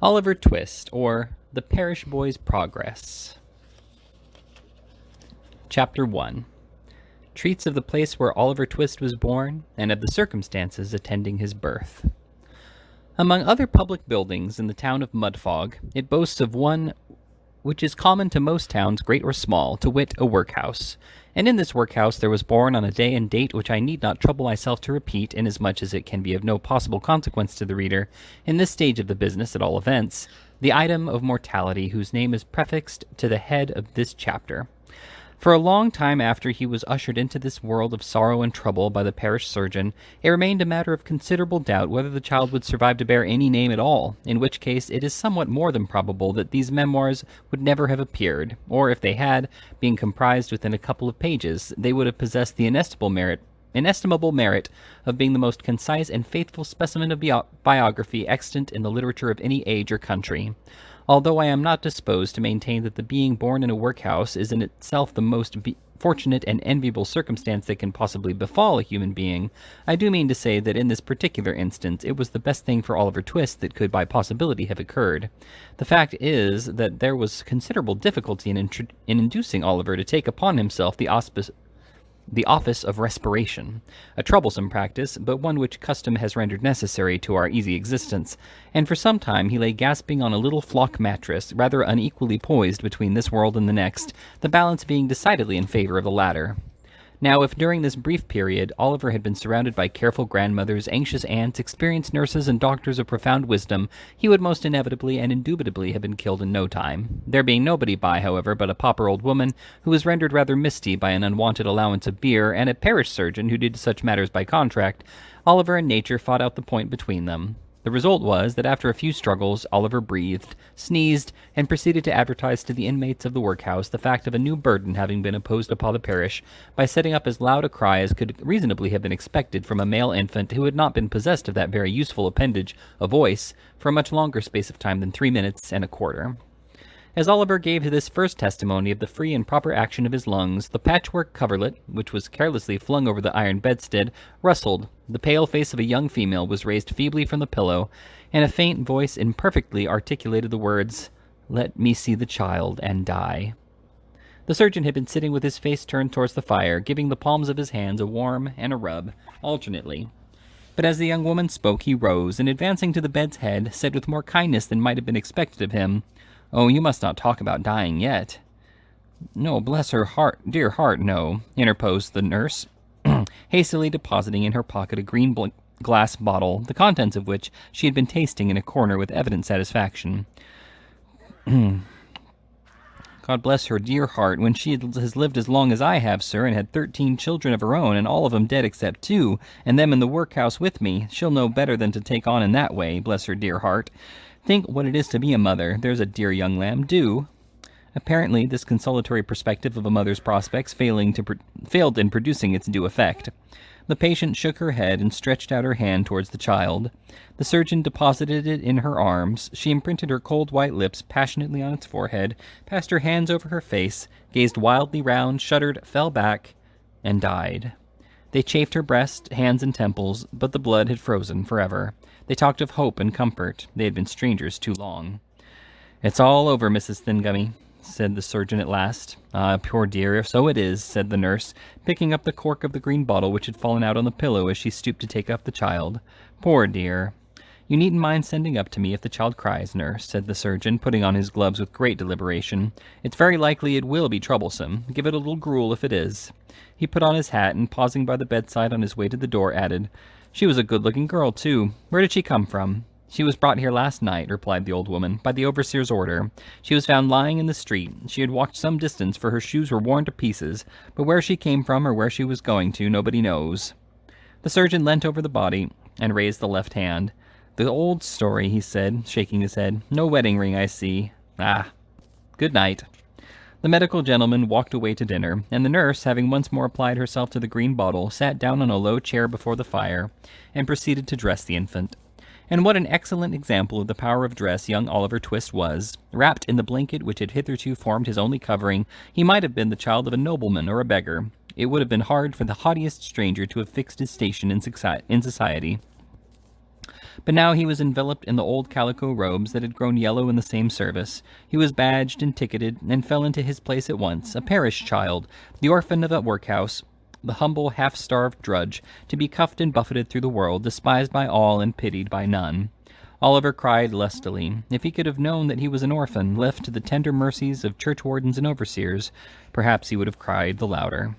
Oliver Twist, or The Parish Boy's Progress. Chapter 1 treats of the place where Oliver Twist was born, and of the circumstances attending his birth. Among other public buildings in the town of Mudfog, it boasts of one which is common to most towns, great or small, to wit, a workhouse. And in this workhouse there was born on a day and date which I need not trouble myself to repeat, inasmuch as it can be of no possible consequence to the reader, in this stage of the business at all events, the item of mortality whose name is prefixed to the head of this chapter. For a long time after he was ushered into this world of sorrow and trouble by the parish surgeon, it remained a matter of considerable doubt whether the child would survive to bear any name at all, in which case it is somewhat more than probable that these memoirs would never have appeared, or if they had, being comprised within a couple of pages, they would have possessed the inestimable merit of being the most concise and faithful specimen of biography extant in the literature of any age or country. Although I am not disposed to maintain that the being born in a workhouse is in itself the most fortunate and enviable circumstance that can possibly befall a human being, I do mean to say that in this particular instance it was the best thing for Oliver Twist that could by possibility have occurred. The fact is that there was considerable difficulty in inducing Oliver to take upon himself the office of respiration, a troublesome practice, but one which custom has rendered necessary to our easy existence, and for some time he lay gasping on a little flock mattress, rather unequally poised between this world and the next, the balance being decidedly in favor of the latter. Now, if during this brief period Oliver had been surrounded by careful grandmothers, anxious aunts, experienced nurses, and doctors of profound wisdom, he would most inevitably and indubitably have been killed in no time. There being nobody by, however, but a pauper old woman, who was rendered rather misty by an unwonted allowance of beer, and a parish surgeon who did such matters by contract, Oliver and nature fought out the point between them. The result was that after a few struggles, Oliver breathed, sneezed, and proceeded to advertise to the inmates of the workhouse the fact of a new burden having been imposed upon the parish by setting up as loud a cry as could reasonably have been expected from a male infant who had not been possessed of that very useful appendage, a voice, for a much longer space of time than 3 minutes and a quarter. As Oliver gave this first testimony of the free and proper action of his lungs, the patchwork coverlet, which was carelessly flung over the iron bedstead, rustled, the pale face of a young female was raised feebly from the pillow, and a faint voice imperfectly articulated the words, "Let me see the child and die." The surgeon had been sitting with his face turned towards the fire, giving the palms of his hands a warm and a rub, alternately. But as the young woman spoke, he rose, and advancing to the bed's head, said with more kindness than might have been expected of him, "Oh, you must not talk about dying yet." "No, bless her heart, dear heart, no," interposed the nurse, hastily depositing in her pocket a green glass bottle, the contents of which she had been tasting in a corner with evident satisfaction. "God bless her dear heart, when she has lived as long as I have, sir, and had 13 children of her own, and all of 'em dead except 2, and them in the workhouse with me, she'll know better than to take on in that way, bless her dear heart. Think what it is to be a mother, there's a dear young lamb, do." Apparently, this consolatory perspective of a mother's prospects failed in producing its due effect. The patient shook her head and stretched out her hand towards the child. The surgeon deposited it in her arms. She imprinted her cold white lips passionately on its forehead, passed her hands over her face, gazed wildly round, shuddered, fell back, and died. They chafed her breast, hands, and temples, but the blood had frozen forever. They talked of hope and comfort. They had been strangers too long. "It's all over, Mrs. Thingummy," said the surgeon at last. "Ah, poor dear, so it is," said the nurse, picking up the cork of the green bottle which had fallen out on the pillow as she stooped to take up the child. "Poor dear." "You needn't mind sending up to me if the child cries, nurse," said the surgeon, putting on his gloves with great deliberation. "It's very likely it will be troublesome. Give it a little gruel if it is." He put on his hat, and pausing by the bedside on his way to the door, added, "She was a good-looking girl, too. Where did she come from?" "She was brought here last night," replied the old woman, "by the overseer's order. She was found lying in the street. She had walked some distance, for her shoes were worn to pieces, but where she came from or where she was going to, nobody knows." The surgeon leant over the body and raised the left hand. "The old story," he said, shaking his head. "No wedding ring, I see. Ah, good night." The medical gentleman walked away to dinner, and the nurse, having once more applied herself to the green bottle, sat down on a low chair before the fire, and proceeded to dress the infant. And what an excellent example of the power of dress young Oliver Twist was. Wrapped in the blanket which had hitherto formed his only covering, he might have been the child of a nobleman or a beggar. It would have been hard for the haughtiest stranger to have fixed his station in society. But now he was enveloped in the old calico robes that had grown yellow in the same service. He was badged and ticketed, and fell into his place at once, a parish child, the orphan of a workhouse, the humble, half-starved drudge, to be cuffed and buffeted through the world, despised by all and pitied by none. Oliver cried lustily. If he could have known that he was an orphan, left to the tender mercies of churchwardens and overseers, perhaps he would have cried the louder.